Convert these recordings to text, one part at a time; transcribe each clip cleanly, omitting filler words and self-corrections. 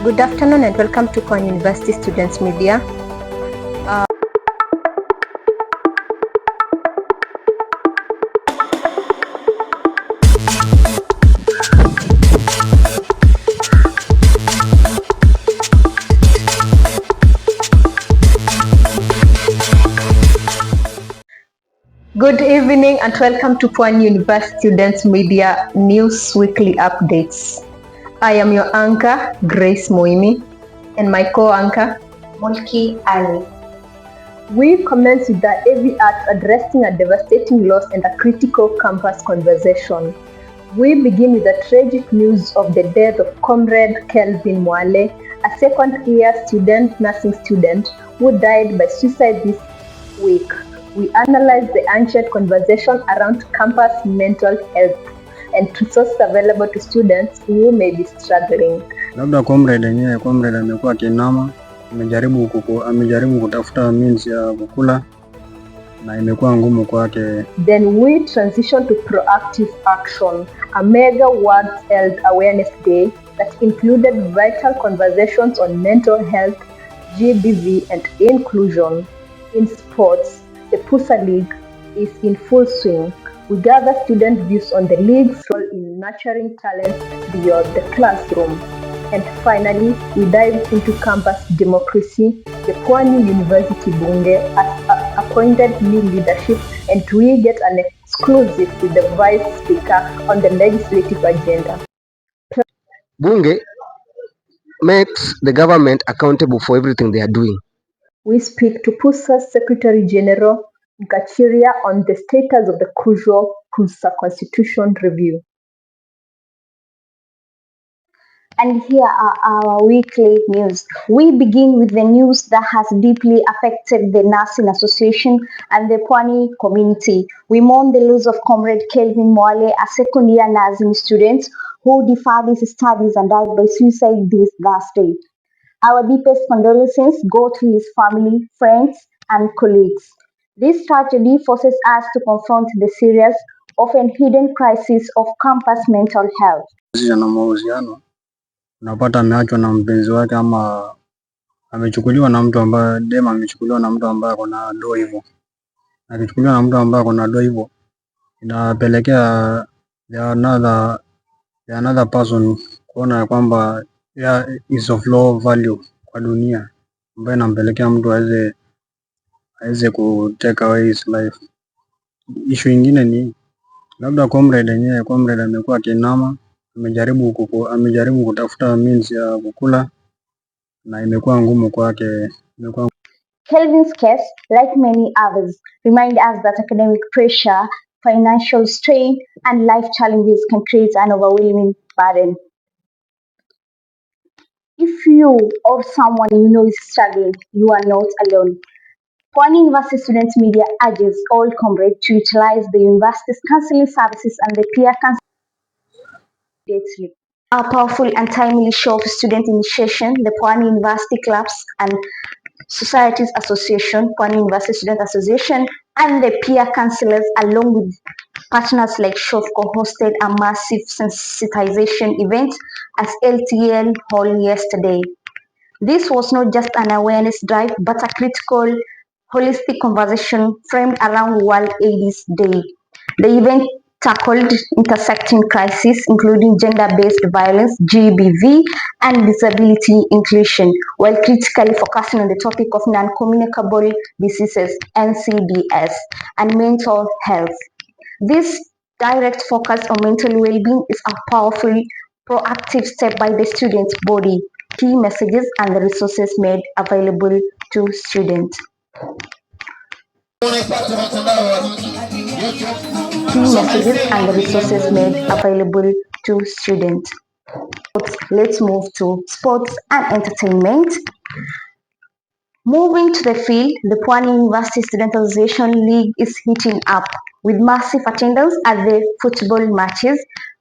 Good afternoon and welcome to Pwani University Students Media. Good evening and welcome to Pwani University Students Media News Weekly Updates. I am your anchor, Grace Moimi, and my co-anchor, Mulki Ali. We commence with the heavy act addressing a devastating loss and a critical campus conversation. We begin with the tragic news of the death of comrade Kelvin Mwale, a second-year nursing student who died by suicide this week. We analyze the ancient conversation around campus mental health and resources available to students who may be struggling. Labda comrade amekuwa kinama, amejaribu kutafuta means ya kukula na imekuwa ngumu kwake. Then we transition to proactive action, a mega World Health Awareness Day that included vital conversations on mental health, GBV and inclusion. In sports, the PUSA League is in full swing. We gather student views on the league's role in nurturing talent beyond the classroom. And finally, we dive into campus democracy. The Pwani University Bunge has appointed new leadership, and we get an exclusive with the Vice Speaker on the legislative agenda. Bunge makes the government accountable for everything they are doing. We speak to PUSA's Secretary General Nkarichia on the status of the crucial PUSA Constitution review. And here are our weekly news. We begin with the news that has deeply affected the Nursing Association and the Pwani community. We mourn the loss of comrade Kelvin Mwale, a second-year nursing student who deferred his studies and died by suicide this Thursday. Our deepest condolences go to his family, friends, and colleagues. This tragedy forces us to confront the serious, often hidden crisis of campus mental health. Unapata ameachwa na mpenzi wake ama amechukuliwa na mtu ambaye amechukuliwa na mtu ambaye akona doa hivyo. Akichukuliwa na mtu ambaye akona doa hivyo inapelekea the another person kuona kwamba is of low value kwa dunia, ambaye inampelekea mtu aweze ku take away his life. Issue ingine ni labda comrade amekuwa kinama, amejaribu kutafuta means ya kukula na imekuwa ngumu kwake. Kelvin's case, like many others, remind us that academic pressure, financial strain, and life challenges can create an overwhelming burden. If you or someone you know is struggling, you are not alone. Pwani University Students Media urges all comrades to utilize the university's counseling services and the peer counseling. A powerful and timely show of student initiation, the Pwani University Clubs and Societies Association, Pwani University Student Association, and the peer counselors, along with partners like SHOFCO, hosted a massive sensitization event at LTL Hall yesterday. This was not just an awareness drive, but a critical, holistic conversation framed around World AIDS Day. The event tackled intersecting crises, including gender-based violence, GBV, and disability inclusion, while critically focusing on the topic of non-communicable diseases, NCDs, and mental health. This direct focus on mental well-being is a powerful, proactive step by the student body. Key messages and the resources made available to students. Let's move to sports and entertainment. Moving to the field, the Pwani University Student Association League is heating up with massive attendance at the football matches.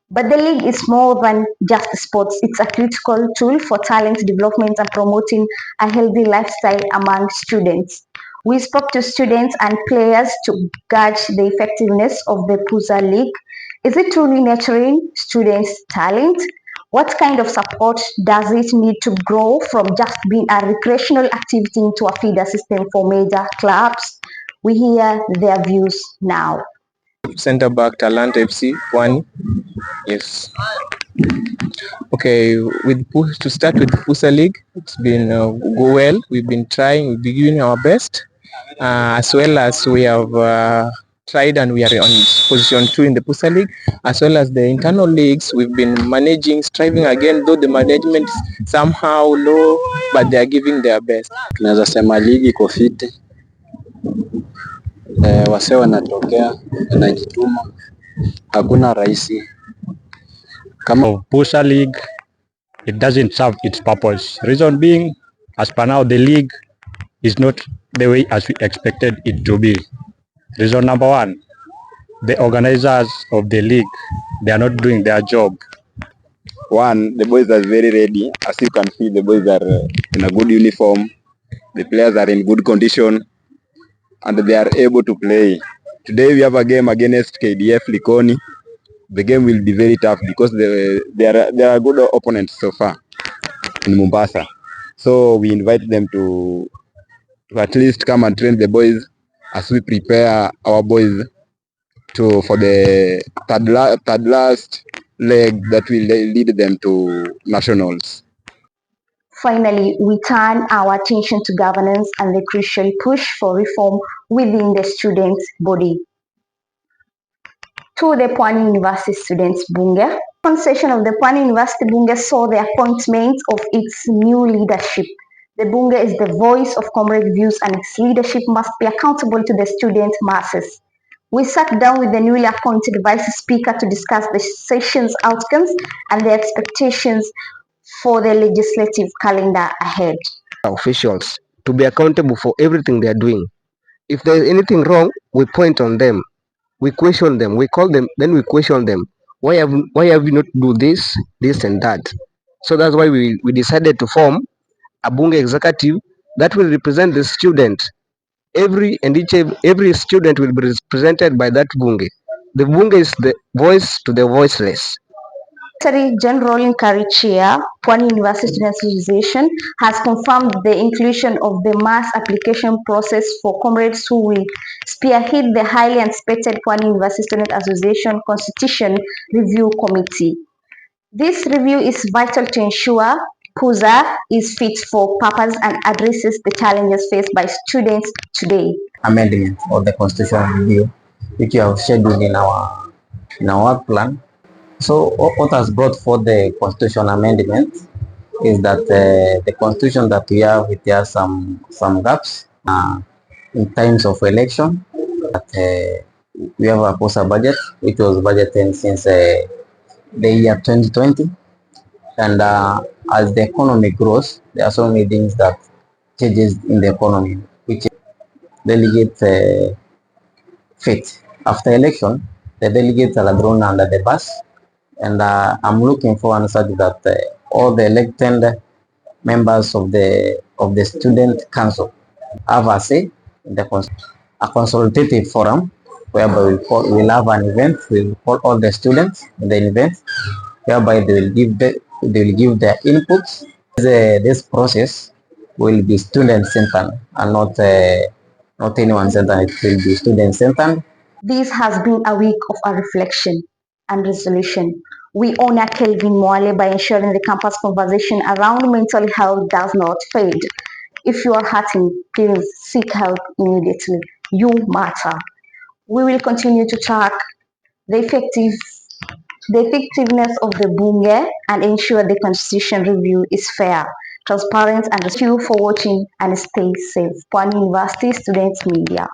But the league is more than just sports. It's a critical tool for talent development and promoting a healthy lifestyle among students. We spoke to students and players to gauge the effectiveness of the PUSA League. Is it truly nurturing students' talent? What kind of support does it need to grow from just being a recreational activity into a feeder system for major clubs? We hear their views now. Center back Talent FC Pwani. Yes. Okay, to start with PUSA League, it's been go well. We've been trying, we've been doing our best, as well as we have tried and we are on position 2 in the PUSA League, as well as the internal leagues. We've been managing, striving again, though the management is somehow low, but they are giving their best. Tunaweza sema ligi iko fiti, wase wanatokea, wanajituma, hakuna rahisi. Kama PUSA League, it doesn't serve its purpose. Reason being, as per now, the league is not the way as we expected it to be. Reason number one, the organizers of the league, they are not doing their job. One, the boys are very ready. As you can see, the boys are in a good uniform. The players are in good condition and they are able to play. Today we have a game against KDF Likoni. The game will be very tough because they are good opponents so far in Mombasa. So we invite them to at least come and train the boys as we prepare our boys for the third last leg that will lead them to nationals. Finally, we turn our attention to governance and the crucial push for reform within the students' body. To the Pwani University Students Bunge. One session of the Pwani University Bunge saw the appointment of its new leadership. The Bunge is the voice of comrade views and its leadership must be accountable to the student masses. We sat down with the newly appointed Vice Speaker to discuss the session's outcomes and the expectations for the legislative calendar ahead. Officials to be accountable for everything they are doing. If there is anything wrong, we point on them. We question them, we call them, then we question them. Why have you not do this and that? So that's why we decided to form a Bunge executive that will represent the student. Every student will be represented by that Bunge. The Bunge is the voice to the voiceless. Secretary General Nkarichia, Pwani University Students Association, has confirmed the inclusion of the mass application process for comrades who will spearhead the highly anticipated Pwani University Student Association Constitution Review Committee. This review is vital to ensure PUSA is fit for purpose and addresses the challenges faced by students today. Amendment of the constitutional review, which we have scheduled in our work plan. So what has brought forth the constitution amendment is that the constitution that we have, it has some gaps in times of election. That we have a PUSA budget which was budgeted since the year 2020, and as the economy grows, there are so many things that changes in the economy which delegate fit. After election, the delegates are thrown under the bus, and I'm looking for an such that all the elected members of the student council have a say in a consultative forum whereby we'll have an event. We'll call all the students in the event whereby they will give their inputs. This process will be student centered and not anyone centered. It will be student centered. This has been a week of a reflection and resolution. We honor Kelvin Mwale by ensuring the campus conversation around mental health does not fade. If you are hurting, please seek help immediately. You matter. We will continue to track the effectiveness of the Bunge and ensure the constitution review is fair, transparent, and thank you for watching and stay safe. Pwani University Students Media.